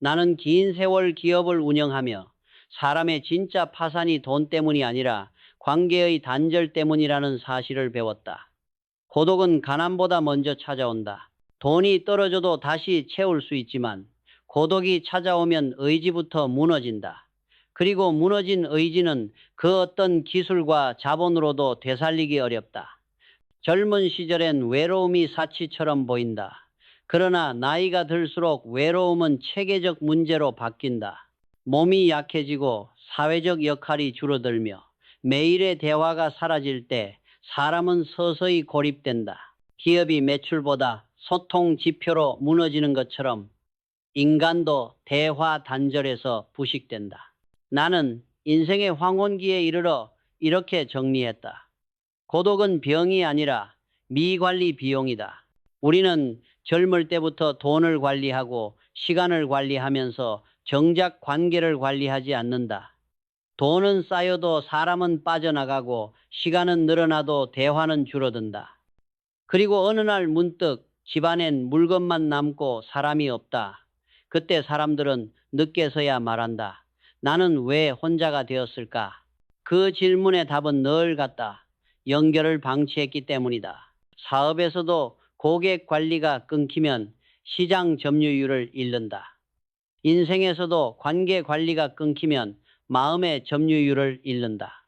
나는 긴 세월 기업을 운영하며 사람의 진짜 파산이 돈 때문이 아니라 관계의 단절 때문이라는 사실을 배웠다. 고독은 가난보다 먼저 찾아온다. 돈이 떨어져도 다시 채울 수 있지만 고독이 찾아오면 의지부터 무너진다. 그리고 무너진 의지는 그 어떤 기술과 자본으로도 되살리기 어렵다. 젊은 시절엔 외로움이 사치처럼 보인다. 그러나 나이가 들수록 외로움은 체계적 문제로 바뀐다. 몸이 약해지고 사회적 역할이 줄어들며 매일의 대화가 사라질 때 사람은 서서히 고립된다. 기업이 매출보다 소통 지표로 무너지는 것처럼 인간도 대화 단절에서 부식된다. 나는 인생의 황혼기에 이르러 이렇게 정리했다. 고독은 병이 아니라 미관리 비용이다. 우리는 젊을 때부터 돈을 관리하고 시간을 관리하면서 정작 관계를 관리하지 않는다. 돈은 쌓여도 사람은 빠져나가고 시간은 늘어나도 대화는 줄어든다. 그리고 어느 날 문득 집안엔 물건만 남고 사람이 없다. 그때 사람들은 늦게서야 말한다. 나는 왜 혼자가 되었을까? 그 질문의 답은 늘 같다. 연결을 방치했기 때문이다. 사업에서도 고객 관리가 끊기면 시장 점유율을 잃는다. 인생에서도 관계 관리가 끊기면 마음의 점유율을 잃는다.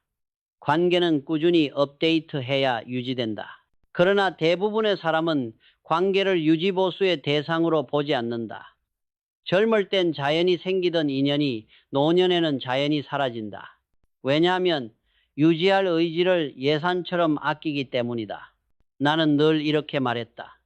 관계는 꾸준히 업데이트해야 유지된다. 그러나 대부분의 사람은 관계를 유지보수의 대상으로 보지 않는다. 젊을 땐 자연히 생기던 인연이 노년에는 자연히 사라진다. 왜냐하면 유지할 의지를 예산처럼 아끼기 때문이다. 나는 늘 이렇게 말했다.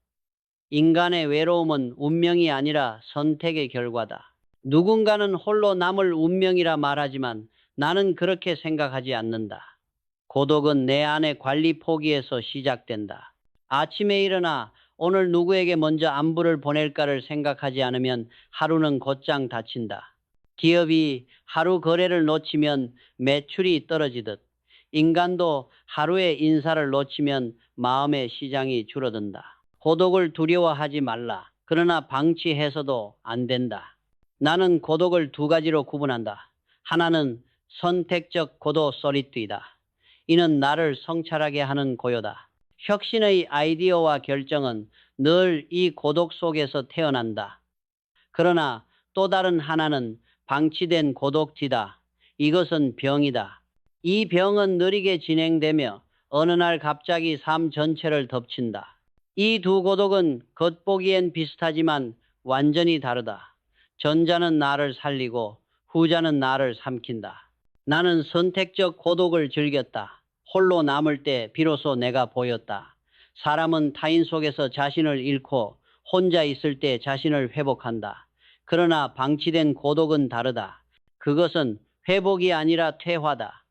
인간의 외로움은 운명이 아니라 선택의 결과다. 누군가는 홀로 남을 운명이라 말하지만 나는 그렇게 생각하지 않는다. 고독은 내 안의 관리 포기에서 시작된다. 아침에 일어나 오늘 누구에게 먼저 안부를 보낼까를 생각하지 않으면 하루는 곧장 닫힌다. 기업이 하루 거래를 놓치면 매출이 떨어지듯 인간도 하루의 인사를 놓치면 마음의 시장이 줄어든다. 고독을 두려워하지 말라. 그러나 방치해서도 안 된다. 나는 고독을 두 가지로 구분한다. 하나는 선택적 고도 소리뛰다. 이는 나를 성찰하게 하는 고요다. 혁신의 아이디어와 결정은 늘 이 고독 속에서 태어난다. 그러나 또 다른 하나는 방치된 고독티다. 이것은 병이다. 이 병은 느리게 진행되며 어느 날 갑자기 삶 전체를 덮친다. 이 두 고독은 겉보기엔 비슷하지만 완전히 다르다. 전자는 나를 살리고 후자는 나를 삼킨다. 나는 선택적 고독을 즐겼다. 홀로 남을 때 비로소 내가 보였다. 사람은 타인 속에서 자신을 잃고 혼자 있을 때 자신을 회복한다. 그러나 방치된 고독은 다르다. 그것은 회복이 아니라 퇴화다.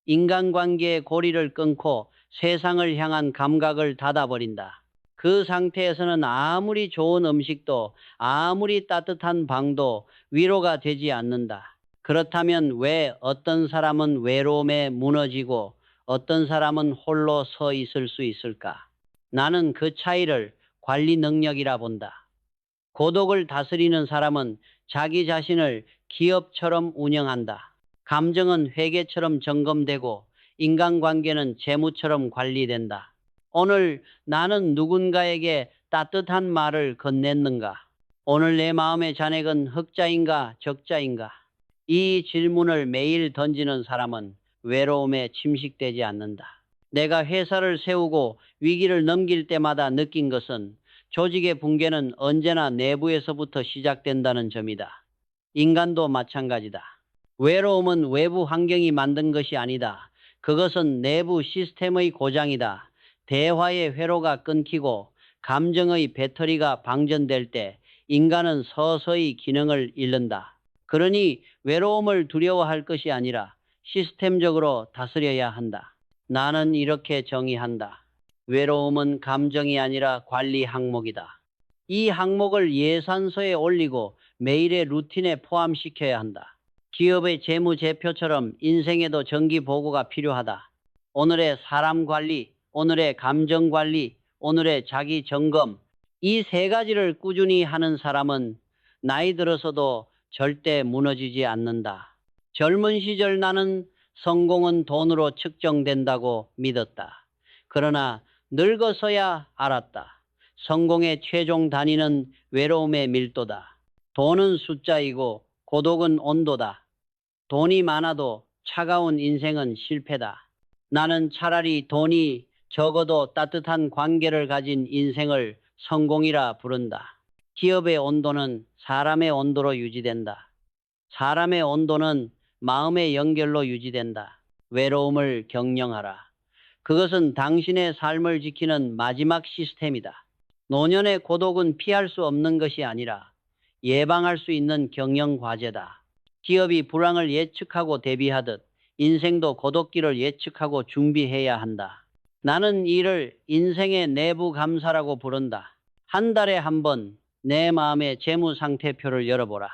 인간관계의 고리를 끊고 세상을 향한 감각을 닫아버린다. 그 상태에서는 아무리 좋은 음식도 아무리 따뜻한 방도 위로가 되지 않는다. 그렇다면 왜 어떤 사람은 외로움에 무너지고 어떤 사람은 홀로 서 있을 수 있을까? 나는 그 차이를 관리 능력이라 본다. 고독을 다스리는 사람은 자기 자신을 기업처럼 운영한다. 감정은 회계처럼 점검되고 인간관계는 재무처럼 관리된다. 오늘 나는 누군가에게 따뜻한 말을 건넸는가? 오늘 내 마음의 잔액은 흑자인가 적자인가? 이 질문을 매일 던지는 사람은 외로움에 침식되지 않는다. 내가 회사를 세우고 위기를 넘길 때마다 느낀 것은 조직의 붕괴는 언제나 내부에서부터 시작된다는 점이다. 인간도 마찬가지다. 외로움은 외부 환경이 만든 것이 아니다. 그것은 내부 시스템의 고장이다. 대화의 회로가 끊기고 감정의 배터리가 방전될 때 인간은 서서히 기능을 잃는다. 그러니 외로움을 두려워할 것이 아니라 시스템적으로 다스려야 한다. 나는 이렇게 정의한다. 외로움은 감정이 아니라 관리 항목이다. 이 항목을 예산서에 올리고 매일의 루틴에 포함시켜야 한다. 기업의 재무제표처럼 인생에도 정기보고가 필요하다. 오늘의 사람 관리, 오늘의 감정 관리, 오늘의 자기 점검, 이 세 가지를 꾸준히 하는 사람은 나이 들어서도 절대 무너지지 않는다. 젊은 시절 나는 성공은 돈으로 측정된다고 믿었다. 그러나 늙어서야 알았다. 성공의 최종 단위는 외로움의 밀도다. 돈은 숫자이고 고독은 온도다. 돈이 많아도 차가운 인생은 실패다. 나는 차라리 돈이 적어도 따뜻한 관계를 가진 인생을 성공이라 부른다. 기업의 온도는 사람의 온도로 유지된다. 사람의 온도는 마음의 연결로 유지된다. 외로움을 경영하라. 그것은 당신의 삶을 지키는 마지막 시스템이다. 노년의 고독은 피할 수 없는 것이 아니라 예방할 수 있는 경영 과제다. 기업이 불황을 예측하고 대비하듯 인생도 고독기를 예측하고 준비해야 한다. 나는 이를 인생의 내부 감사라고 부른다. 한 달에 한 번 내 마음의 재무 상태표를 열어보라.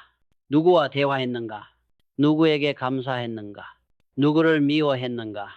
누구와 대화했는가? 누구에게 감사했는가? 누구를 미워했는가?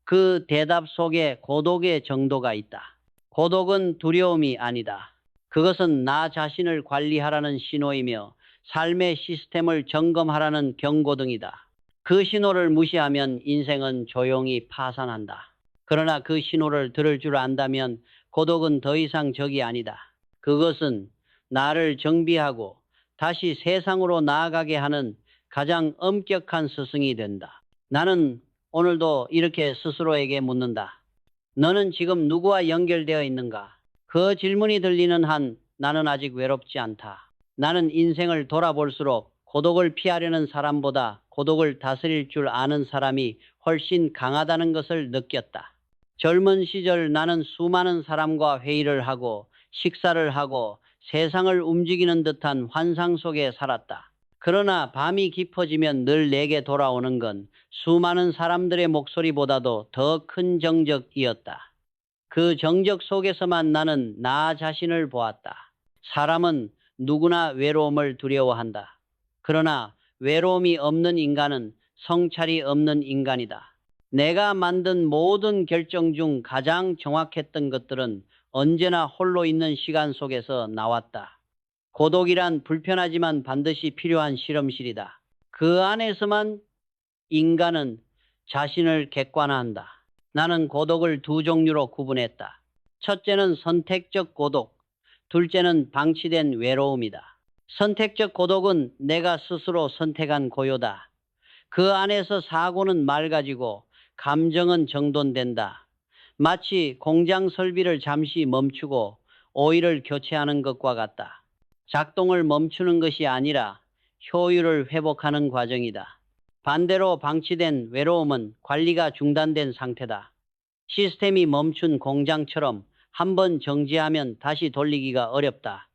그 대답 속에 고독의 정도가 있다. 고독은 두려움이 아니다. 그것은 나 자신을 관리하라는 신호이며 삶의 시스템을 점검하라는 경고등이다. 그 신호를 무시하면 인생은 조용히 파산한다. 그러나 그 신호를 들을 줄 안다면 고독은 더 이상 적이 아니다. 그것은 나를 정비하고 다시 세상으로 나아가게 하는 가장 엄격한 스승이 된다. 나는 오늘도 이렇게 스스로에게 묻는다. 너는 지금 누구와 연결되어 있는가? 그 질문이 들리는 한 나는 아직 외롭지 않다. 나는 인생을 돌아볼수록 고독을 피하려는 사람보다 고독을 다스릴 줄 아는 사람이 훨씬 강하다는 것을 느꼈다. 젊은 시절 나는 수많은 사람과 회의를 하고 식사를 하고 세상을 움직이는 듯한 환상 속에 살았다. 그러나 밤이 깊어지면 늘 내게 돌아오는 건 수많은 사람들의 목소리보다도 더 큰 정적이었다. 그 정적 속에서만 나는 나 자신을 보았다. 사람은 누구나 외로움을 두려워한다. 그러나 외로움이 없는 인간은 성찰이 없는 인간이다. 내가 만든 모든 결정 중 가장 정확했던 것들은 언제나 홀로 있는 시간 속에서 나왔다. 고독이란 불편하지만 반드시 필요한 실험실이다. 그 안에서만 인간은 자신을 객관화한다. 나는 고독을 두 종류로 구분했다. 첫째는 선택적 고독, 둘째는 방치된 외로움이다. 선택적 고독은 내가 스스로 선택한 고요다. 그 안에서 사고는 맑아지고 감정은 정돈된다. 마치 공장 설비를 잠시 멈추고 오일을 교체하는 것과 같다. 작동을 멈추는 것이 아니라 효율을 회복하는 과정이다. 반대로 방치된 외로움은 관리가 중단된 상태다. 시스템이 멈춘 공장처럼 한번 정지하면 다시 돌리기가 어렵다.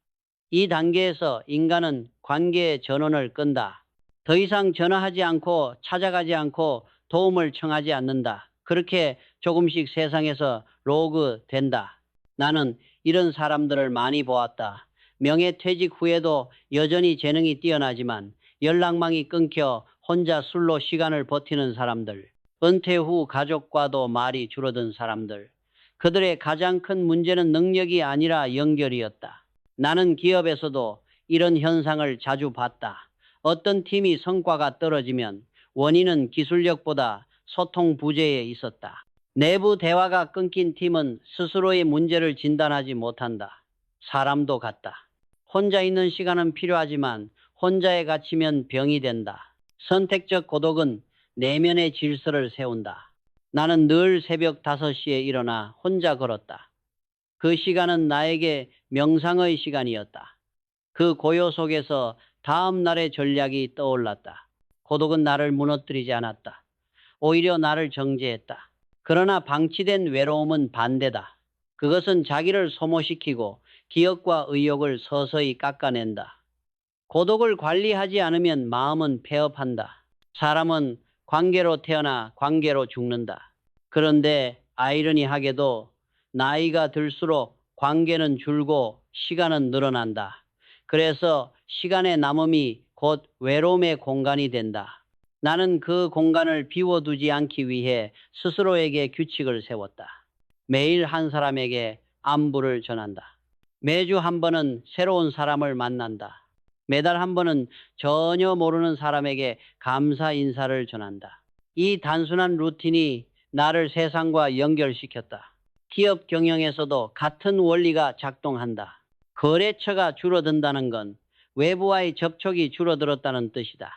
이 단계에서 인간은 관계의 전원을 끈다. 더 이상 전화하지 않고 찾아가지 않고 도움을 청하지 않는다. 그렇게 조금씩 세상에서 로그 된다. 나는 이런 사람들을 많이 보았다. 명예퇴직 후에도 여전히 재능이 뛰어나지만 연락망이 끊겨 혼자 술로 시간을 버티는 사람들. 은퇴 후 가족과도 말이 줄어든 사람들. 그들의 가장 큰 문제는 능력이 아니라 연결이었다. 나는 기업에서도 이런 현상을 자주 봤다. 어떤 팀이 성과가 떨어지면 원인은 기술력보다 소통 부재에 있었다. 내부 대화가 끊긴 팀은 스스로의 문제를 진단하지 못한다. 사람도 같다. 혼자 있는 시간은 필요하지만 혼자에 갇히면 병이 된다. 선택적 고독은 내면의 질서를 세운다. 나는 늘 새벽 5시에 일어나 혼자 걸었다. 그 시간은 나에게 명상의 시간이었다. 그 고요 속에서 다음 날의 전략이 떠올랐다. 고독은 나를 무너뜨리지 않았다. 오히려 나를 정죄했다. 그러나 방치된 외로움은 반대다. 그것은 자기를 소모시키고 기억과 의욕을 서서히 깎아낸다. 고독을 관리하지 않으면 마음은 폐업한다. 사람은 관계로 태어나 관계로 죽는다. 그런데 아이러니하게도 나이가 들수록 관계는 줄고 시간은 늘어난다. 그래서 시간의 남음이 곧 외로움의 공간이 된다. 나는 그 공간을 비워두지 않기 위해 스스로에게 규칙을 세웠다. 매일 한 사람에게 안부를 전한다. 매주 한 번은 새로운 사람을 만난다. 매달 한 번은 전혀 모르는 사람에게 감사 인사를 전한다. 이 단순한 루틴이 나를 세상과 연결시켰다. 기업 경영에서도 같은 원리가 작동한다. 거래처가 줄어든다는 건 외부와의 접촉이 줄어들었다는 뜻이다.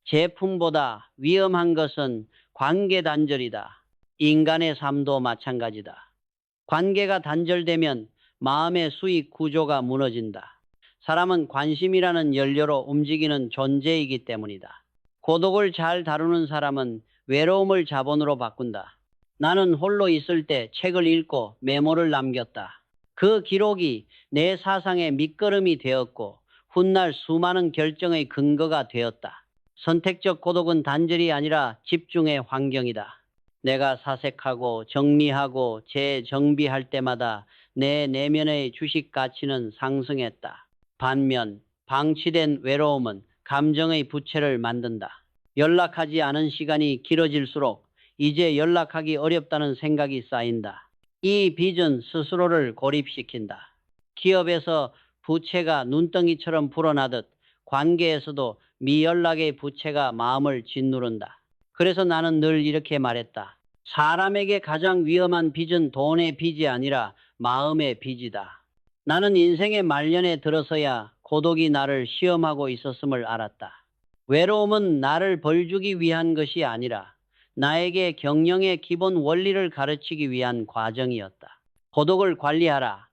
제품보다 위험한 것은 관계 단절이다. 인간의 삶도 마찬가지다. 관계가 단절되면 마음의 수익 구조가 무너진다. 사람은 관심이라는 연료로 움직이는 존재이기 때문이다. 고독을 잘 다루는 사람은 외로움을 자본으로 바꾼다. 나는 홀로 있을 때 책을 읽고 메모를 남겼다. 그 기록이 내 사상의 밑거름이 되었고 훗날 수많은 결정의 근거가 되었다. 선택적 고독은 단절이 아니라 집중의 환경이다. 내가 사색하고 정리하고 재정비할 때마다 내 내면의 주식 가치는 상승했다. 반면 방치된 외로움은 감정의 부채를 만든다. 연락하지 않은 시간이 길어질수록 이제 연락하기 어렵다는 생각이 쌓인다. 이 빚은 스스로를 고립시킨다. 기업에서 부채가 눈덩이처럼 불어나듯 관계에서도 미연락의 부채가 마음을 짓누른다. 그래서 나는 늘 이렇게 말했다. 사람에게 가장 위험한 빚은 돈의 빚이 아니라 마음의 빚이다. 나는 인생의 말년에 들어서야 고독이 나를 시험하고 있었음을 알았다. 외로움은 나를 벌주기 위한 것이 아니라 나에게 경영의 기본 원리를 가르치기 위한 과정이었다. 고독을 관리하라.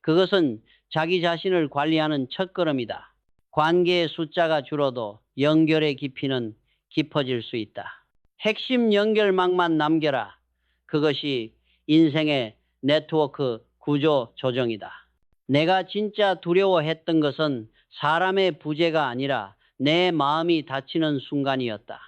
그것은 자기 자신을 관리하는 첫걸음이다. 관계의 숫자가 줄어도 연결의 깊이는 깊어질 수 있다. 핵심 연결망만 남겨라. 그것이 인생의 네트워크 구조 조정이다. 내가 진짜 두려워했던 것은 사람의 부재가 아니라 내 마음이 닫히는 순간이었다.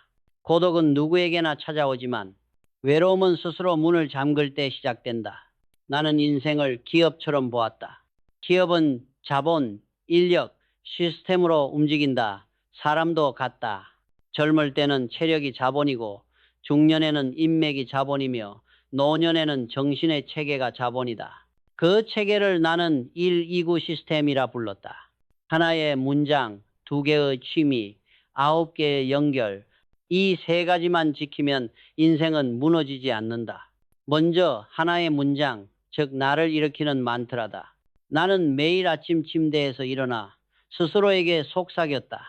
고독은 누구에게나 찾아오지만 외로움은 스스로 문을 잠글 때 시작된다. 나는 인생을 기업처럼 보았다. 기업은 자본, 인력, 시스템으로 움직인다. 사람도 같다. 젊을 때는 체력이 자본이고 중년에는 인맥이 자본이며 노년에는 정신의 체계가 자본이다. 그 체계를 나는 129 시스템이라 불렀다. 하나의 문장, 2개의 취미, 9개의 연결, 이 3가지만 지키면 인생은 무너지지 않는다. 먼저 하나의 문장, 즉 나를 일으키는 만트라다. 나는 매일 아침 침대에서 일어나 스스로에게 속삭였다.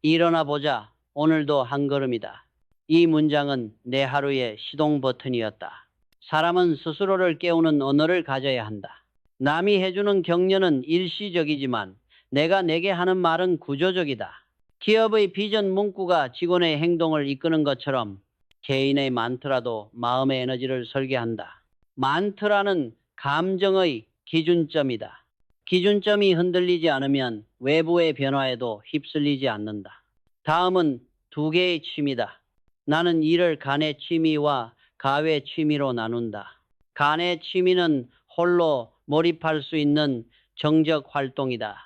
일어나 보자. 오늘도 한 걸음이다. 이 문장은 내 하루의 시동 버튼이었다. 사람은 스스로를 깨우는 언어를 가져야 한다. 남이 해주는 격려는 일시적이지만 내가 내게 하는 말은 구조적이다. 기업의 비전 문구가 직원의 행동을 이끄는 것처럼 개인의 만트라도 마음의 에너지를 설계한다. 만트라는 감정의 기준점이다. 기준점이 흔들리지 않으면 외부의 변화에도 휩쓸리지 않는다. 다음은 2개의 취미다. 나는 이를 간의 취미와 가외 취미로 나눈다. 간의 취미는 홀로 몰입할 수 있는 정적 활동이다.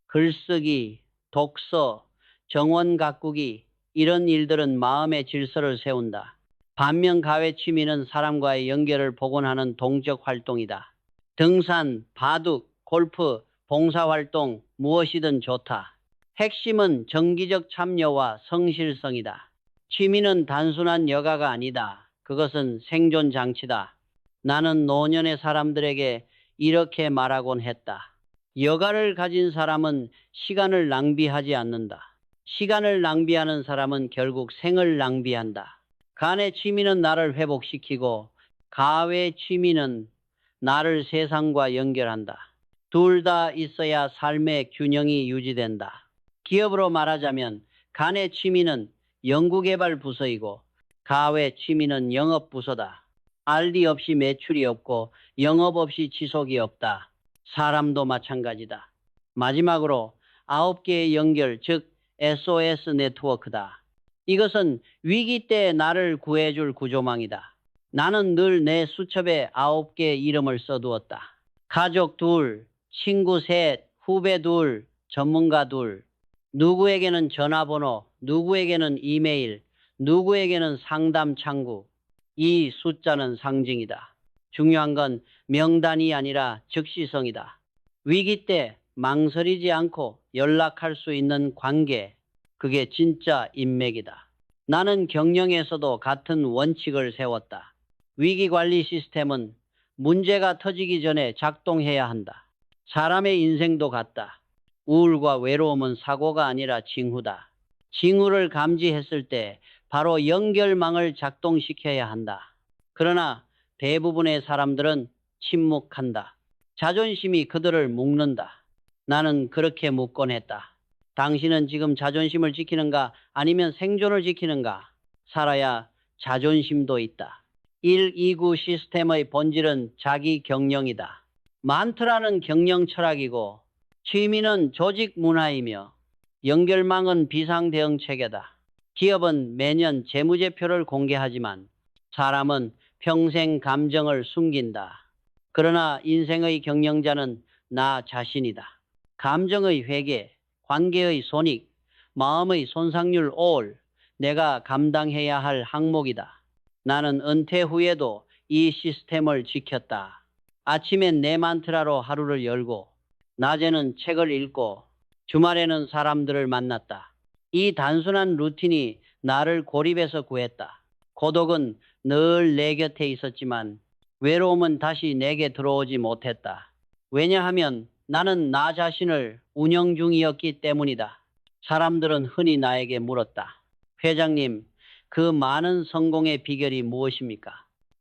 글쓰기, 독서, 정원 가꾸기 이런 일들은 마음의 질서를 세운다. 반면 가외 취미는 사람과의 연결을 복원하는 동적 활동이다. 등산, 바둑, 골프, 봉사활동 무엇이든 좋다. 핵심은 정기적 참여와 성실성이다. 취미는 단순한 여가가 아니다. 그것은 생존 장치다. 나는 노년의 사람들에게 이렇게 말하곤 했다. 여가를 가진 사람은 시간을 낭비하지 않는다. 시간을 낭비하는 사람은 결국 생을 낭비한다. 간의 취미는 나를 회복시키고 가외 취미는 나를 세상과 연결한다. 둘 다 있어야 삶의 균형이 유지된다. 기업으로 말하자면 간의 취미는 연구개발 부서이고 가외 취미는 영업 부서다. R&D 없이 매출이 없고 영업 없이 지속이 없다. 사람도 마찬가지다. 마지막으로 9개의 연결, 즉 SOS 네트워크다. 이것은 위기 때 나를 구해줄 구조망이다. 나는 늘 내 수첩에 9개의 이름을 써두었다. 가족 둘, 친구 셋, 후배 둘, 전문가 둘. 누구에게는 전화번호, 누구에게는 이메일, 누구에게는 상담 창구. 이 숫자는 상징이다. 중요한 건 명단이 아니라 즉시성이다. 위기 때 망설이지 않고 연락할 수 있는 관계, 그게 진짜 인맥이다. 나는 경영에서도 같은 원칙을 세웠다. 위기관리 시스템은 문제가 터지기 전에 작동해야 한다. 사람의 인생도 같다. 우울과 외로움은 사고가 아니라 징후다. 징후를 감지했을 때 바로 연결망을 작동시켜야 한다. 그러나 대부분의 사람들은 침묵한다. 자존심이 그들을 묶는다. 나는 그렇게 묻곤 했다. 당신은 지금 자존심을 지키는가 아니면 생존을 지키는가? 살아야 자존심도 있다. 129 시스템의 본질은 자기 경영이다. 만트라는 경영 철학이고 취미는 조직 문화이며 연결망은 비상대응 체계다. 기업은 매년 재무제표를 공개하지만 사람은 평생 감정을 숨긴다. 그러나 인생의 경영자는 나 자신이다. 감정의 회계, 관계의 손익, 마음의 손상률 all, 내가 감당해야 할 항목이다. 나는 은퇴 후에도 이 시스템을 지켰다. 아침엔 내 만트라로 하루를 열고, 낮에는 책을 읽고, 주말에는 사람들을 만났다. 이 단순한 루틴이 나를 고립에서 구했다. 고독은 늘 내 곁에 있었지만 외로움은 다시 내게 들어오지 못했다. 왜냐하면 나는 나 자신을 운영 중이었기 때문이다. 사람들은 흔히 나에게 물었다. 회장님, 그 많은 성공의 비결이 무엇입니까?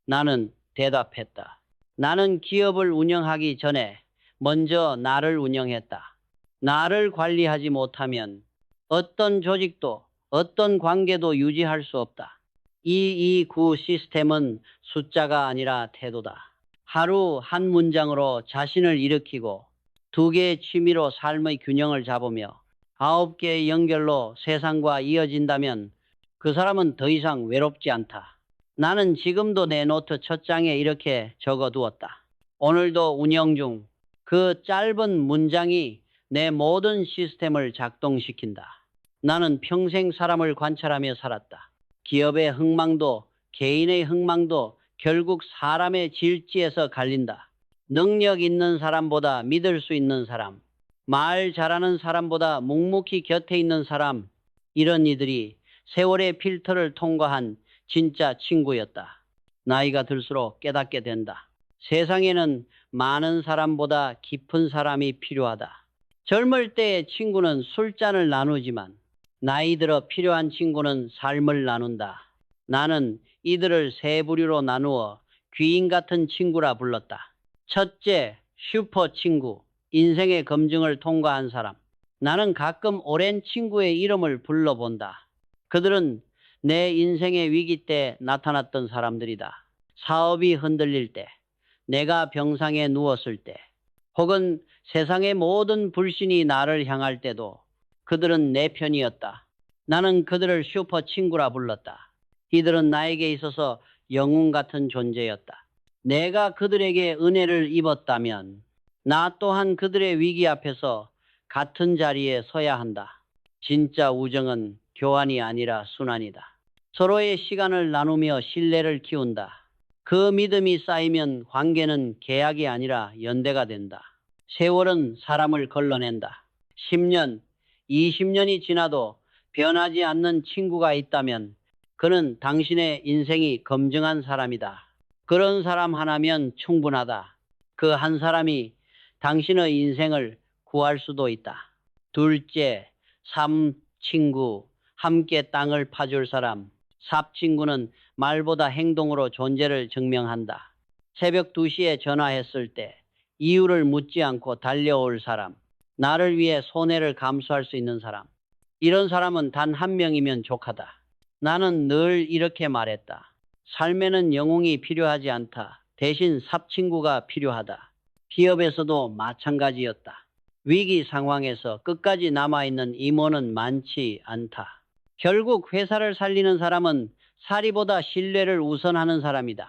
나는 대답했다. 나는 기업을 운영하기 전에 먼저 나를 운영했다. 나를 관리하지 못하면 어떤 조직도 어떤 관계도 유지할 수 없다. 229 시스템은 숫자가 아니라 태도다. 하루 한 문장으로 자신을 일으키고 2개의 취미로 삶의 균형을 잡으며 9개의 연결로 세상과 이어진다면 그 사람은 더 이상 외롭지 않다. 나는 지금도 내 노트 첫 장에 이렇게 적어두었다. 오늘도 운영 중. 그 짧은 문장이 내 모든 시스템을 작동시킨다. 나는 평생 사람을 관찰하며 살았다. 기업의 흥망도 개인의 흥망도 결국 사람의 질지에서 갈린다. 능력 있는 사람보다 믿을 수 있는 사람, 말 잘하는 사람보다 묵묵히 곁에 있는 사람, 이런 이들이 세월의 필터를 통과한 진짜 친구였다. 나이가 들수록 깨닫게 된다. 세상에는 많은 사람보다 깊은 사람이 필요하다. 젊을 때의 친구는 술잔을 나누지만 나이 들어 필요한 친구는 삶을 나눈다. 나는 이들을 세 부류로 나누어 귀인 같은 친구라 불렀다. 첫째, 슈퍼 친구, 인생의 검증을 통과한 사람. 나는 가끔 오랜 친구의 이름을 불러본다. 그들은 내 인생의 위기 때 나타났던 사람들이다. 사업이 흔들릴 때, 내가 병상에 누웠을 때, 혹은 세상의 모든 불신이 나를 향할 때도 그들은 내 편이었다. 나는 그들을 슈퍼 친구라 불렀다. 이들은 나에게 있어서 영웅 같은 존재였다. 내가 그들에게 은혜를 입었다면 나 또한 그들의 위기 앞에서 같은 자리에 서야 한다. 진짜 우정은 교환이 아니라 순환이다. 서로의 시간을 나누며 신뢰를 키운다. 그 믿음이 쌓이면 관계는 계약이 아니라 연대가 된다. 세월은 사람을 걸러낸다. 10년, 20년이 지나도 변하지 않는 친구가 있다면 그는 당신의 인생이 검증한 사람이다. 그런 사람 하나면 충분하다. 그 한 사람이 당신의 인생을 구할 수도 있다. 둘째, 삼친구, 함께 땅을 파줄 사람. 삽친구는 말보다 행동으로 존재를 증명한다. 새벽 2시에 전화했을 때 이유를 묻지 않고 달려올 사람. 나를 위해 손해를 감수할 수 있는 사람. 이런 사람은 단 한 명이면 족하다. 나는 늘 이렇게 말했다. 삶에는 영웅이 필요하지 않다. 대신 삽친구가 필요하다. 기업에서도 마찬가지였다. 위기 상황에서 끝까지 남아있는 임원은 많지 않다. 결국 회사를 살리는 사람은 사리보다 신뢰를 우선하는 사람이다.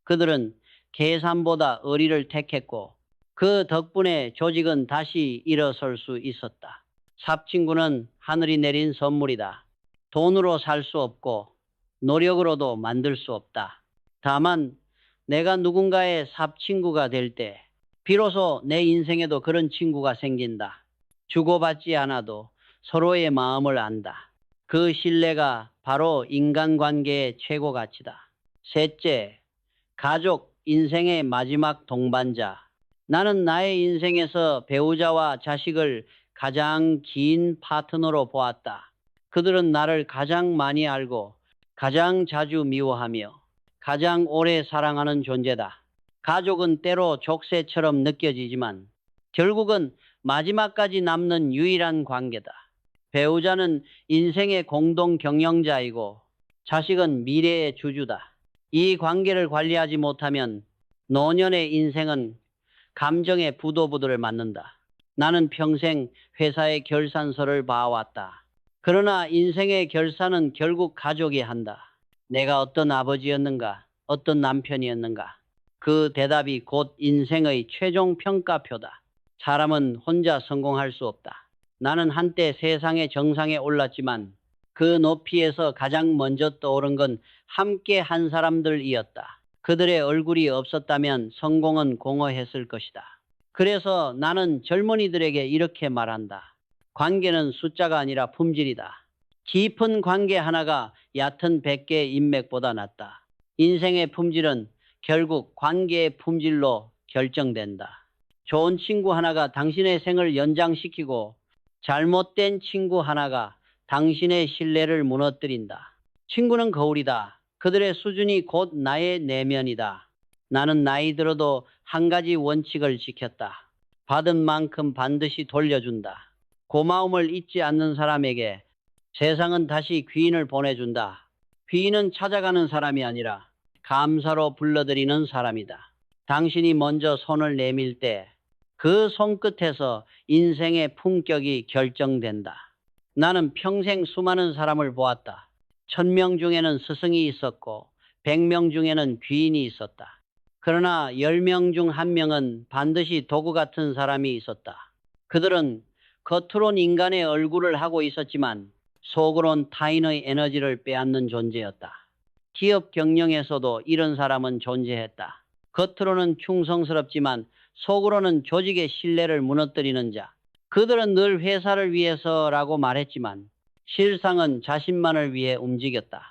그들은 계산보다 의리를 택했고 그 덕분에 조직은 다시 일어설 수 있었다. 삽친구는 하늘이 내린 선물이다. 돈으로 살 수 없고 노력으로도 만들 수 없다. 다만 내가 누군가의 삽친구가 될 때 비로소 내 인생에도 그런 친구가 생긴다. 주고받지 않아도 서로의 마음을 안다. 그 신뢰가 바로 인간관계의 최고 가치다. 셋째, 가족, 인생의 마지막 동반자. 나는 나의 인생에서 배우자와 자식을 가장 긴 파트너로 보았다. 그들은 나를 가장 많이 알고 가장 자주 미워하며 가장 오래 사랑하는 존재다. 가족은 때로 족쇄처럼 느껴지지만 결국은 마지막까지 남는 유일한 관계다. 배우자는 인생의 공동 경영자이고 자식은 미래의 주주다. 이 관계를 관리하지 못하면 노년의 인생은 감정의 부도부도를 맞는다. 나는 평생 회사의 결산서를 봐왔다. 그러나 인생의 결산은 결국 가족이 한다. 내가 어떤 아버지였는가, 어떤 남편이었는가. 그 대답이 곧 인생의 최종 평가표다. 사람은 혼자 성공할 수 없다. 나는 한때 세상의 정상에 올랐지만 그 높이에서 가장 먼저 떠오른 건 함께 한 사람들이었다. 그들의 얼굴이 없었다면 성공은 공허했을 것이다. 그래서 나는 젊은이들에게 이렇게 말한다. 관계는 숫자가 아니라 품질이다. 깊은 관계 하나가 얕은 100개의 인맥보다 낫다. 인생의 품질은 결국 관계의 품질로 결정된다. 좋은 친구 하나가 당신의 생을 연장시키고 잘못된 친구 하나가 당신의 신뢰를 무너뜨린다. 친구는 거울이다. 그들의 수준이 곧 나의 내면이다. 나는 나이 들어도 한 가지 원칙을 지켰다. 받은 만큼 반드시 돌려준다. 고마움을 잊지 않는 사람에게 세상은 다시 귀인을 보내준다. 귀인은 찾아가는 사람이 아니라 감사로 불러들이는 사람이다. 당신이 먼저 손을 내밀 때 그 손끝에서 인생의 품격이 결정된다. 나는 평생 수많은 사람을 보았다. 1000명 중에는 스승이 있었고 100명 중에는 귀인이 있었다. 그러나 10명 중 1명은 반드시 도구 같은 사람이 있었다. 그들은 겉으론 인간의 얼굴을 하고 있었지만 속으론 타인의 에너지를 빼앗는 존재였다. 기업 경영에서도 이런 사람은 존재했다. 겉으로는 충성스럽지만 속으로는 조직의 신뢰를 무너뜨리는 자. 그들은 늘 회사를 위해서라고 말했지만 실상은 자신만을 위해 움직였다.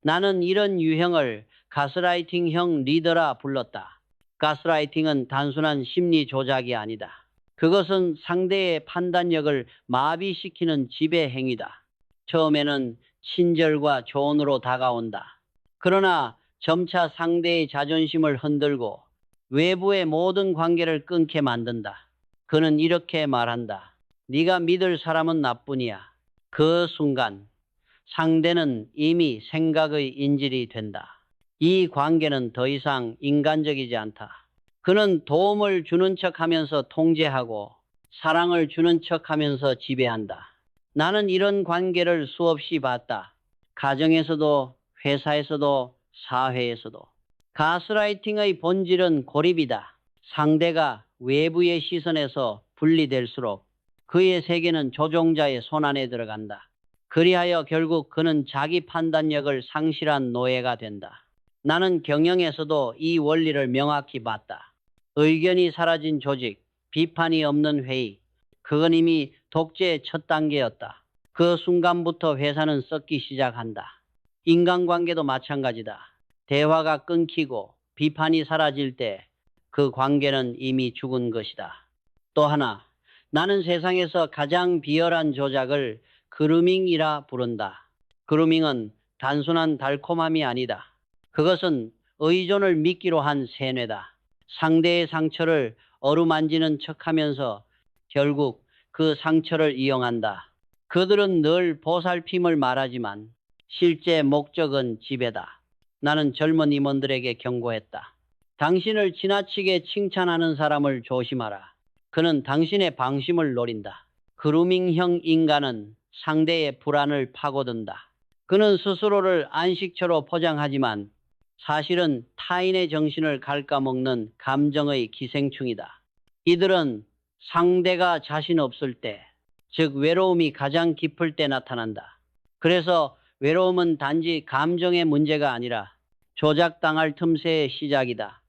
나는 이런 유형을 가스라이팅형 리더라 불렀다. 가스라이팅은 단순한 심리 조작이 아니다. 그것은 상대의 판단력을 마비시키는 지배 행위다. 처음에는 친절과 조언으로 다가온다. 그러나 점차 상대의 자존심을 흔들고 외부의 모든 관계를 끊게 만든다. 그는 이렇게 말한다. 네가 믿을 사람은 나뿐이야. 그 순간 상대는 이미 생각의 인질이 된다. 이 관계는 더 이상 인간적이지 않다. 그는 도움을 주는 척하면서 통제하고 사랑을 주는 척하면서 지배한다. 나는 이런 관계를 수없이 봤다. 가정에서도 회사에서도 사회에서도. 가스라이팅의 본질은 고립이다. 상대가 외부의 시선에서 분리될수록 그의 세계는 조종자의 손안에 들어간다. 그리하여 결국 그는 자기 판단력을 상실한 노예가 된다. 나는 경영에서도 이 원리를 명확히 봤다. 의견이 사라진 조직, 비판이 없는 회의. 그건 이미 독재의 첫 단계였다. 그 순간부터 회사는 썩기 시작한다. 인간관계도 마찬가지다. 대화가 끊기고 비판이 사라질 때 그 관계는 이미 죽은 것이다. 또 하나, 나는 세상에서 가장 비열한 조작을 그루밍이라 부른다. 그루밍은 단순한 달콤함이 아니다. 그것은 의존을 미끼로 한 세뇌다. 상대의 상처를 어루만지는 척하면서 결국 그 상처를 이용한다. 그들은 늘 보살핌을 말하지만 실제 목적은 지배다. 나는 젊은 임원들에게 경고했다. 당신을 지나치게 칭찬하는 사람을 조심하라. 그는 당신의 방심을 노린다. 그루밍형 인간은 상대의 불안을 파고든다. 그는 스스로를 안식처로 포장하지만 사실은 타인의 정신을 갉아먹는 감정의 기생충이다. 이들은 상대가 자신 없을 때, 즉 외로움이 가장 깊을 때 나타난다. 그래서 외로움은 단지 감정의 문제가 아니라 조작당할 틈새의 시작이다.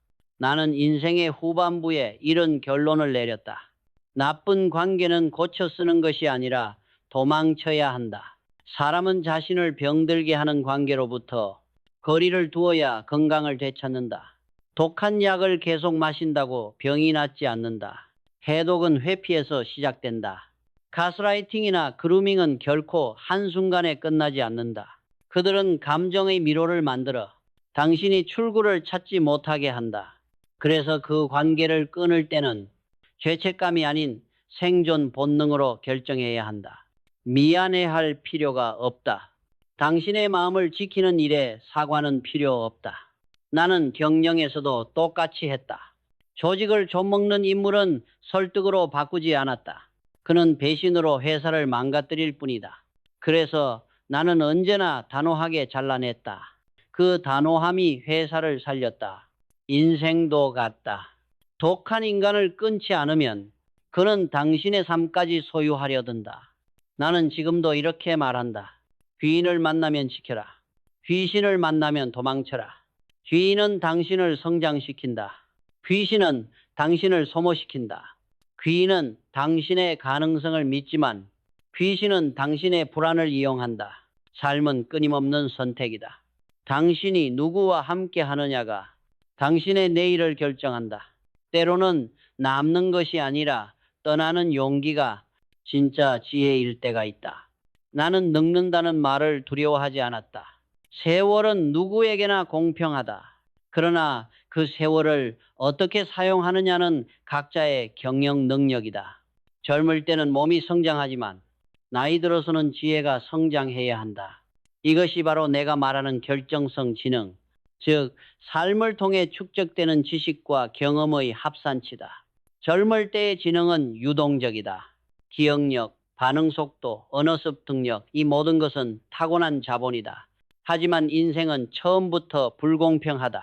나는 인생의 후반부에 이런 결론을 내렸다. 나쁜 관계는 고쳐 쓰는 것이 아니라 도망쳐야 한다. 사람은 자신을 병들게 하는 관계로부터 거리를 두어야 건강을 되찾는다. 독한 약을 계속 마신다고 병이 낫지 않는다. 해독은 회피에서 시작된다. 가스라이팅이나 그루밍은 결코 한순간에 끝나지 않는다. 그들은 감정의 미로를 만들어 당신이 출구를 찾지 못하게 한다. 그래서 그 관계를 끊을 때는 죄책감이 아닌 생존 본능으로 결정해야 한다. 미안해할 필요가 없다. 당신의 마음을 지키는 일에 사과는 필요 없다. 나는 경영에서도 똑같이 했다. 조직을 좀먹는 인물은 설득으로 바꾸지 않았다. 그는 배신으로 회사를 망가뜨릴 뿐이다. 그래서 나는 언제나 단호하게 잘라냈다. 그 단호함이 회사를 살렸다. 인생도 같다. 독한 인간을 끊지 않으면 그는 당신의 삶까지 소유하려 든다. 나는 지금도 이렇게 말한다. 귀인을 만나면 지켜라. 귀신을 만나면 도망쳐라. 귀인은 당신을 성장시킨다. 귀신은 당신을 소모시킨다. 귀인은 당신의 가능성을 믿지만 귀신은 당신의 불안을 이용한다. 삶은 끊임없는 선택이다. 당신이 누구와 함께 하느냐가 당신의 내일을 결정한다. 때로는 남는 것이 아니라 떠나는 용기가 진짜 지혜일 때가 있다. 나는 늙는다는 말을 두려워하지 않았다. 세월은 누구에게나 공평하다. 그러나 그 세월을 어떻게 사용하느냐는 각자의 경영 능력이다. 젊을 때는 몸이 성장하지만 나이 들어서는 지혜가 성장해야 한다. 이것이 바로 내가 말하는 결정성 지능, 즉 삶을 통해 축적되는 지식과 경험의 합산치다. 젊을 때의 지능은 유동적이다. 기억력, 반응 속도, 언어 습득력, 이 모든 것은 타고난 자본이다. 하지만 인생은 처음부터 불공평하다.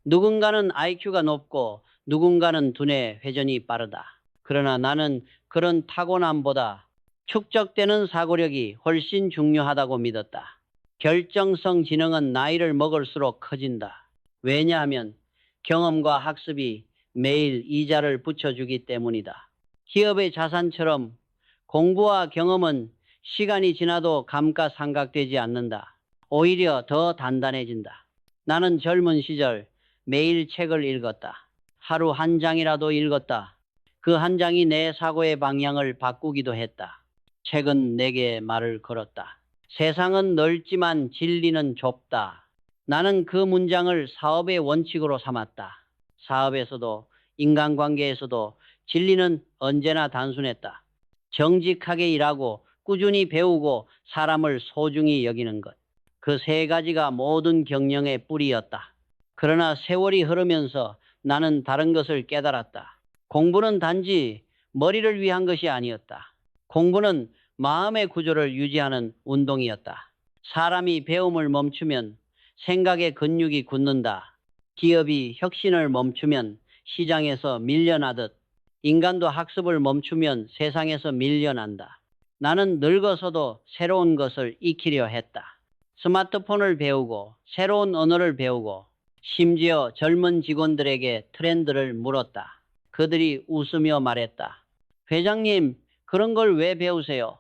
누군가는 IQ가 높고 누군가는 두뇌 회전이 빠르다. 그러나 나는 그런 타고남보다 축적되는 사고력이 훨씬 중요하다고 믿었다. 결정성 지능은 나이를 먹을수록 커진다. 왜냐하면 경험과 학습이 매일 이자를 붙여주기 때문이다. 기업의 자산처럼 공부와 경험은 시간이 지나도 감가상각되지 않는다. 오히려 더 단단해진다. 나는 젊은 시절 매일 책을 읽었다. 하루 한 장이라도 읽었다. 그 한 장이 내 사고의 방향을 바꾸기도 했다. 책은 내게 말을 걸었다. 세상은 넓지만 진리는 좁다. 나는 그 문장을 사업의 원칙으로 삼았다. 사업에서도 인간관계에서도 진리는 언제나 단순했다. 정직하게 일하고 꾸준히 배우고 사람을 소중히 여기는 것. 그 세 가지가 모든 경영의 뿌리였다. 그러나 세월이 흐르면서 나는 다른 것을 깨달았다. 공부는 단지 머리를 위한 것이 아니었다. 공부는 마음의 구조를 유지하는 운동이었다. 사람이 배움을 멈추면 생각의 근육이 굳는다. 기업이 혁신을 멈추면 시장에서 밀려나듯 인간도 학습을 멈추면 세상에서 밀려난다. 나는 늙어서도 새로운 것을 익히려 했다. 스마트폰을 배우고 새로운 언어를 배우고 심지어 젊은 직원들에게 트렌드를 물었다. 그들이 웃으며 말했다. 회장님, 그런 걸 왜 배우세요?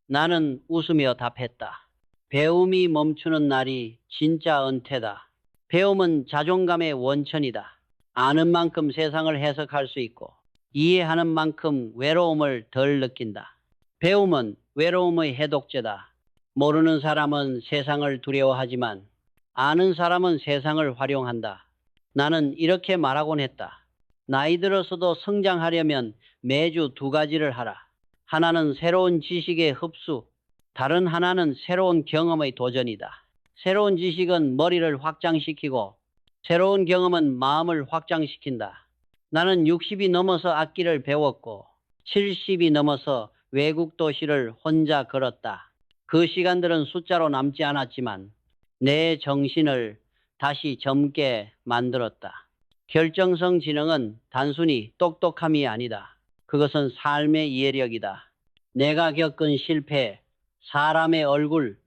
나는 웃으며 답했다. 배움이 멈추는 날이 진짜 은퇴다. 배움은 자존감의 원천이다. 아는 만큼 세상을 해석할 수 있고 이해하는 만큼 외로움을 덜 느낀다. 배움은 외로움의 해독제다. 모르는 사람은 세상을 두려워하지만 아는 사람은 세상을 활용한다. 나는 이렇게 말하곤 했다. 나이 들어서도 성장하려면 매주 두 가지를 하라. 하나는 새로운 지식의 흡수, 다른 하나는 새로운 경험의 도전이다. 새로운 지식은 머리를 확장시키고 새로운 경험은 마음을 확장시킨다. 나는 60이 넘어서 악기를 배웠고 70이 넘어서 외국 도시를 혼자 걸었다. 그 시간들은 숫자로 남지 않았지만 내 정신을 다시 젊게 만들었다. 결정성 지능은 단순히 똑똑함이 아니다. 그것은 삶의 이해력이다. 내가 겪은 실패, 사람의 얼굴,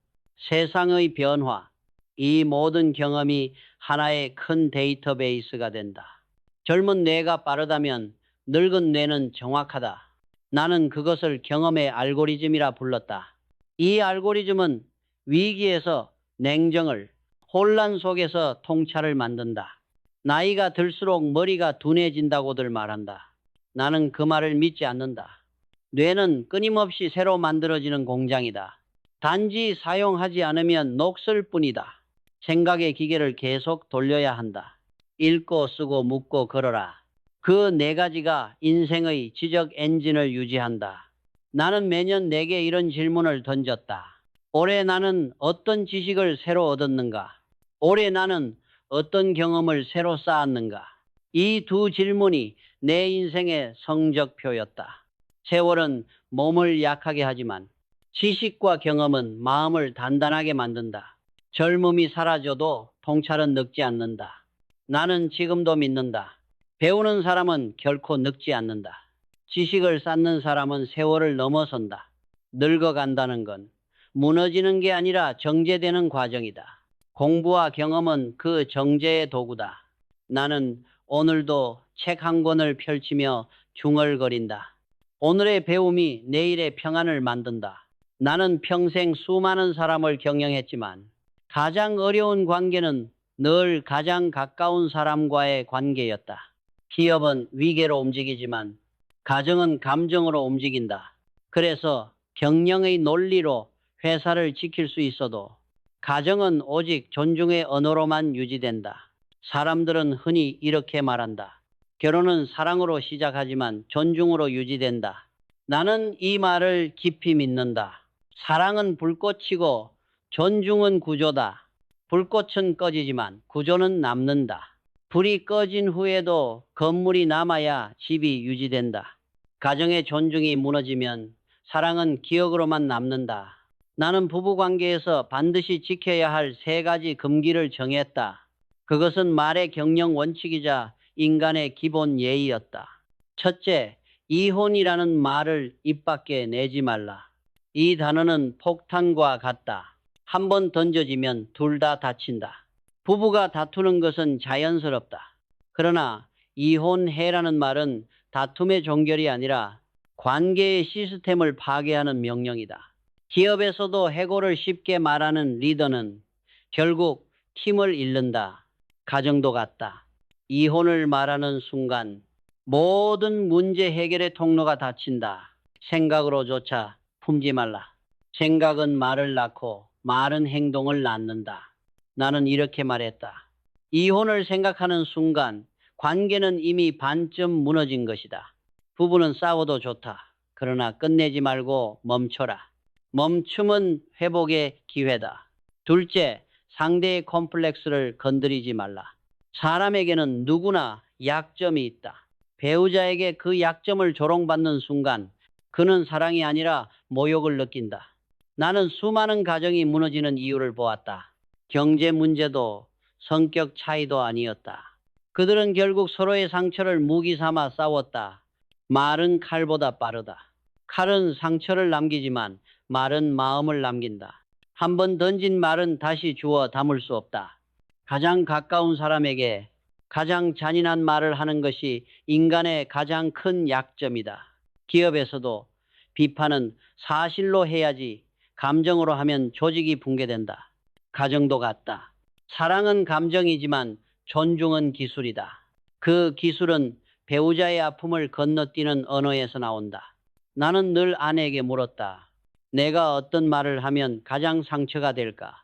세상의 변화, 이 모든 경험이 하나의 큰 데이터베이스가 된다. 젊은 뇌가 빠르다면 늙은 뇌는 정확하다. 나는 그것을 경험의 알고리즘이라 불렀다. 이 알고리즘은 위기에서 냉정을, 혼란 속에서 통찰을 만든다. 나이가 들수록 머리가 둔해진다고들 말한다. 나는 그 말을 믿지 않는다. 뇌는 끊임없이 새로 만들어지는 공장이다. 단지 사용하지 않으면 녹슬 뿐이다. 생각의 기계를 계속 돌려야 한다. 읽고 쓰고 묻고 걸어라. 그 네 가지가 인생의 지적 엔진을 유지한다. 나는 매년 내게 이런 질문을 던졌다. 올해 나는 어떤 지식을 새로 얻었는가? 올해 나는 어떤 경험을 새로 쌓았는가? 이 두 질문이 내 인생의 성적표였다. 세월은 몸을 약하게 하지만 지식과 경험은 마음을 단단하게 만든다. 젊음이 사라져도 통찰은 늙지 않는다. 나는 지금도 믿는다. 배우는 사람은 결코 늙지 않는다. 지식을 쌓는 사람은 세월을 넘어선다. 늙어간다는 건 무너지는 게 아니라 정제되는 과정이다. 공부와 경험은 그 정제의 도구다. 나는 오늘도 책 한 권을 펼치며 중얼거린다. 오늘의 배움이 내일의 평안을 만든다. 나는 평생 수많은 사람을 경영했지만 가장 어려운 관계는 늘 가장 가까운 사람과의 관계였다. 기업은 위계로 움직이지만 가정은 감정으로 움직인다. 그래서 경영의 논리로 회사를 지킬 수 있어도 가정은 오직 존중의 언어로만 유지된다. 사람들은 흔히 이렇게 말한다. 결혼은 사랑으로 시작하지만 존중으로 유지된다. 나는 이 말을 깊이 믿는다. 사랑은 불꽃이고 존중은 구조다. 불꽃은 꺼지지만 구조는 남는다. 불이 꺼진 후에도 건물이 남아야 집이 유지된다. 가정의 존중이 무너지면 사랑은 기억으로만 남는다. 나는 부부관계에서 반드시 지켜야 할 세 가지 금기를 정했다. 그것은 말의 경영 원칙이자 인간의 기본 예의였다. 첫째, 이혼이라는 말을 입 밖에 내지 말라. 이 단어는 폭탄과 같다. 한 번 던져지면 둘 다 다친다. 부부가 다투는 것은 자연스럽다. 그러나 이혼해라는 말은 다툼의 종결이 아니라 관계의 시스템을 파괴하는 명령이다. 기업에서도 해고를 쉽게 말하는 리더는 결국 팀을 잃는다. 가정도 같다. 이혼을 말하는 순간 모든 문제 해결의 통로가 닫힌다. 생각으로조차 품지 말라. 생각은 말을 낳고 말은 행동을 낳는다. 나는 이렇게 말했다. 이혼을 생각하는 순간 관계는 이미 반쯤 무너진 것이다. 부부는 싸워도 좋다. 그러나 끝내지 말고 멈춰라. 멈춤은 회복의 기회다. 둘째, 상대의 콤플렉스를 건드리지 말라. 사람에게는 누구나 약점이 있다. 배우자에게 그 약점을 조롱받는 순간 그는 사랑이 아니라 모욕을 느낀다. 나는 수많은 가정이 무너지는 이유를 보았다. 경제 문제도 성격 차이도 아니었다. 그들은 결국 서로의 상처를 무기 삼아 싸웠다. 말은 칼보다 빠르다. 칼은 상처를 남기지만 말은 마음을 남긴다. 한 번 던진 말은 다시 주워 담을 수 없다. 가장 가까운 사람에게 가장 잔인한 말을 하는 것이 인간의 가장 큰 약점이다. 기업에서도 비판은 사실로 해야지 감정으로 하면 조직이 붕괴된다. 가정도 같다. 사랑은 감정이지만 존중은 기술이다. 그 기술은 배우자의 아픔을 건너뛰는 언어에서 나온다. 나는 늘 아내에게 물었다. 내가 어떤 말을 하면 가장 상처가 될까?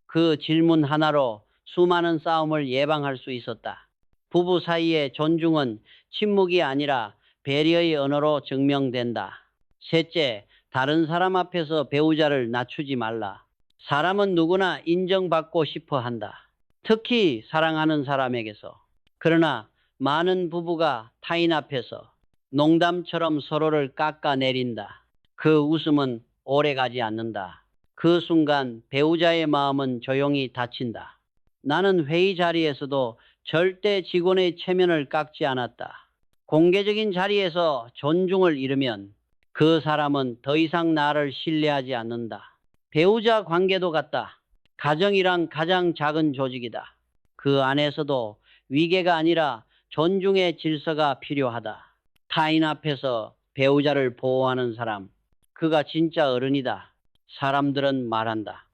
그 질문 하나로 수많은 싸움을 예방할 수 있었다. 부부 사이의 존중은 침묵이 아니라 배려의 언어로 증명된다. 셋째, 다른 사람 앞에서 배우자를 낮추지 말라. 사람은 누구나 인정받고 싶어 한다. 특히 사랑하는 사람에게서. 그러나 많은 부부가 타인 앞에서 농담처럼 서로를 깎아내린다. 그 웃음은 오래가지 않는다. 그 순간 배우자의 마음은 조용히 다친다. 나는 회의 자리에서도 절대 직원의 체면을 깎지 않았다. 공개적인 자리에서 존중을 잃으면 그 사람은 더 이상 나를 신뢰하지 않는다. 배우자 관계도 같다. 가정이란 가장 작은 조직이다. 그 안에서도 위계가 아니라 존중의 질서가 필요하다. 타인 앞에서 배우자를 보호하는 사람, 그가 진짜 어른이다. 사람들은 말한다.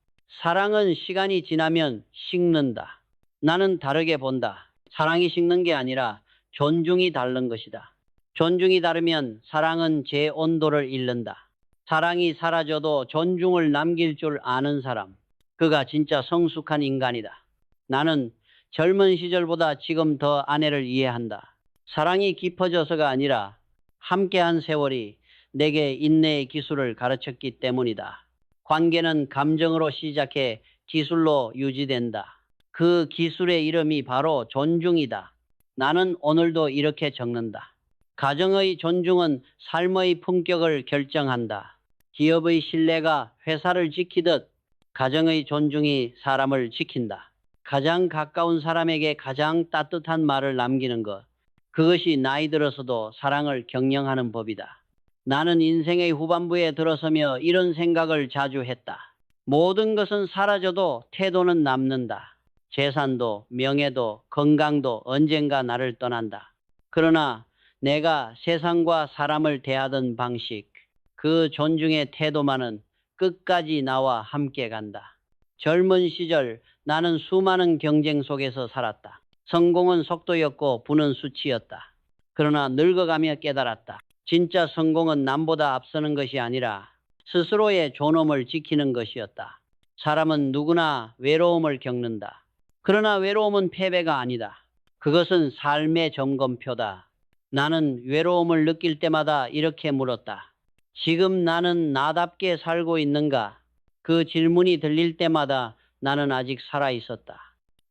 사랑은 시간이 지나면 식는다. 나는 다르게 본다. 사랑이 식는 게 아니라 존중이 다른 것이다. 존중이 다르면 사랑은 제 온도를 잃는다. 사랑이 사라져도 존중을 남길 줄 아는 사람, 그가 진짜 성숙한 인간이다. 나는 젊은 시절보다 지금 더 아내를 이해한다. 사랑이 깊어져서가 아니라 함께한 세월이 내게 인내의 기술을 가르쳤기 때문이다. 관계는 감정으로 시작해 기술로 유지된다. 그 기술의 이름이 바로 존중이다. 나는 오늘도 이렇게 적는다. 가정의 존중은 삶의 품격을 결정한다. 기업의 신뢰가 회사를 지키듯 가정의 존중이 사람을 지킨다. 가장 가까운 사람에게 가장 따뜻한 말을 남기는 것. 그것이 나이 들어서도 사랑을 경영하는 법이다. 나는 인생의 후반부에 들어서며 이런 생각을 자주 했다. 모든 것은 사라져도 태도는 남는다. 재산도, 명예도, 건강도 언젠가 나를 떠난다. 그러나 내가 세상과 사람을 대하던 방식, 그 존중의 태도만은 끝까지 나와 함께 간다. 젊은 시절 나는 수많은 경쟁 속에서 살았다. 성공은 속도였고 부는 수치였다. 그러나 늙어가며 깨달았다. 진짜 성공은 남보다 앞서는 것이 아니라 스스로의 존엄을 지키는 것이었다. 사람은 누구나 외로움을 겪는다. 그러나 외로움은 패배가 아니다. 그것은 삶의 점검표다. 나는 외로움을 느낄 때마다 이렇게 물었다. 지금 나는 나답게 살고 있는가? 그 질문이 들릴 때마다 나는 아직 살아 있었다.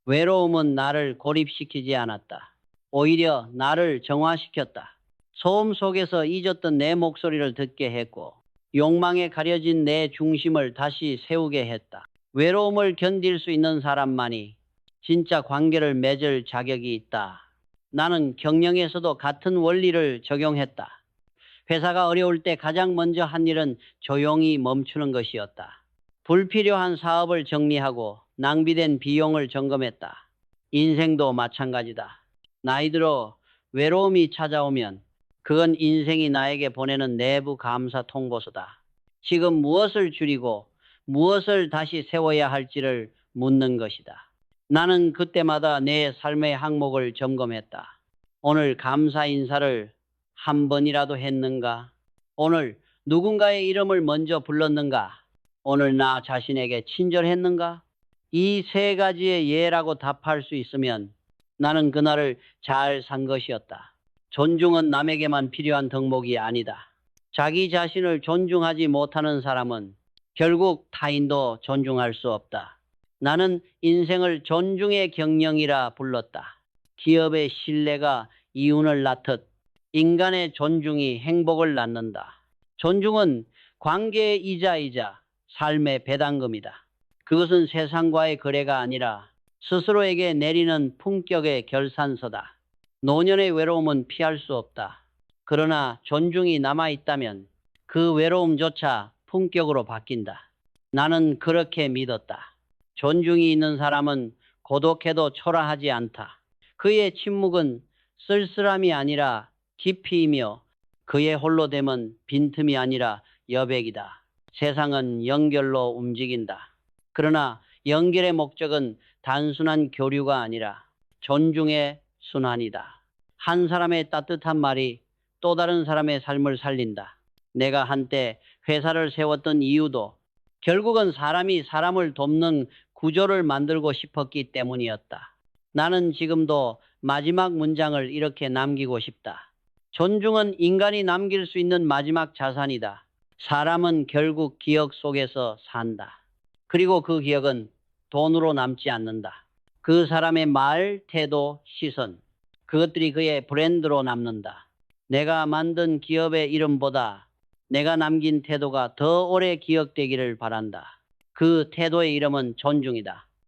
외로움은 나를 고립시키지 않았다. 오히려 나를 정화시켰다. 소음 속에서 잊었던 내 목소리를 듣게 했고, 욕망에 가려진 내 중심을 다시 세우게 했다. 외로움을 견딜 수 있는 사람만이 진짜 관계를 맺을 자격이 있다. 나는 경영에서도 같은 원리를 적용했다. 회사가 어려울 때 가장 먼저 한 일은 조용히 멈추는 것이었다. 불필요한 사업을 정리하고 낭비된 비용을 점검했다. 인생도 마찬가지다. 나이 들어 외로움이 찾아오면 그건 인생이 나에게 보내는 내부 감사 통보서다. 지금 무엇을 줄이고 무엇을 다시 세워야 할지를 묻는 것이다. 나는 그때마다 내 삶의 항목을 점검했다. 오늘 감사 인사를 한 번이라도 했는가? 오늘 누군가의 이름을 먼저 불렀는가? 오늘 나 자신에게 친절했는가? 이 세 가지의 예라고 답할 수 있으면 나는 그날을 잘 산 것이었다. 존중은 남에게만 필요한 덕목이 아니다. 자기 자신을 존중하지 못하는 사람은 결국 타인도 존중할 수 없다. 나는 인생을 존중의 경영이라 불렀다. 기업의 신뢰가 이윤을 낳듯 인간의 존중이 행복을 낳는다. 존중은 관계의 이자이자 삶의 배당금이다. 그것은 세상과의 거래가 아니라 스스로에게 내리는 품격의 결산서다. 노년의 외로움은 피할 수 없다. 그러나 존중이 남아있다면 그 외로움조차 품격으로 바뀐다. 나는 그렇게 믿었다. 존중이 있는 사람은 고독해도 초라하지 않다. 그의 침묵은 쓸쓸함이 아니라 깊이이며 그의 홀로됨은 빈틈이 아니라 여백이다. 세상은 연결로 움직인다. 그러나 연결의 목적은 단순한 교류가 아니라 존중의 순환이다. 한 사람의 따뜻한 말이 또 다른 사람의 삶을 살린다. 내가 한때 회사를 세웠던 이유도 결국은 사람이 사람을 돕는 구조를 만들고 싶었기 때문이었다. 나는 지금도 마지막 문장을 이렇게 남기고 싶다. 존중은 인간이 남길 수 있는 마지막 자산이다. 사람은 결국 기억 속에서 산다. 그리고 그 기억은 돈으로 남지 않는다. 그 사람의 말, 태도, 시선, 그것들이 그의 브랜드로 남는다. 내가 만든 기업의 이름보다 내가 남긴 태도가 더 오래 기억되기를 바란다. 그 태도의 이름은 존중이다.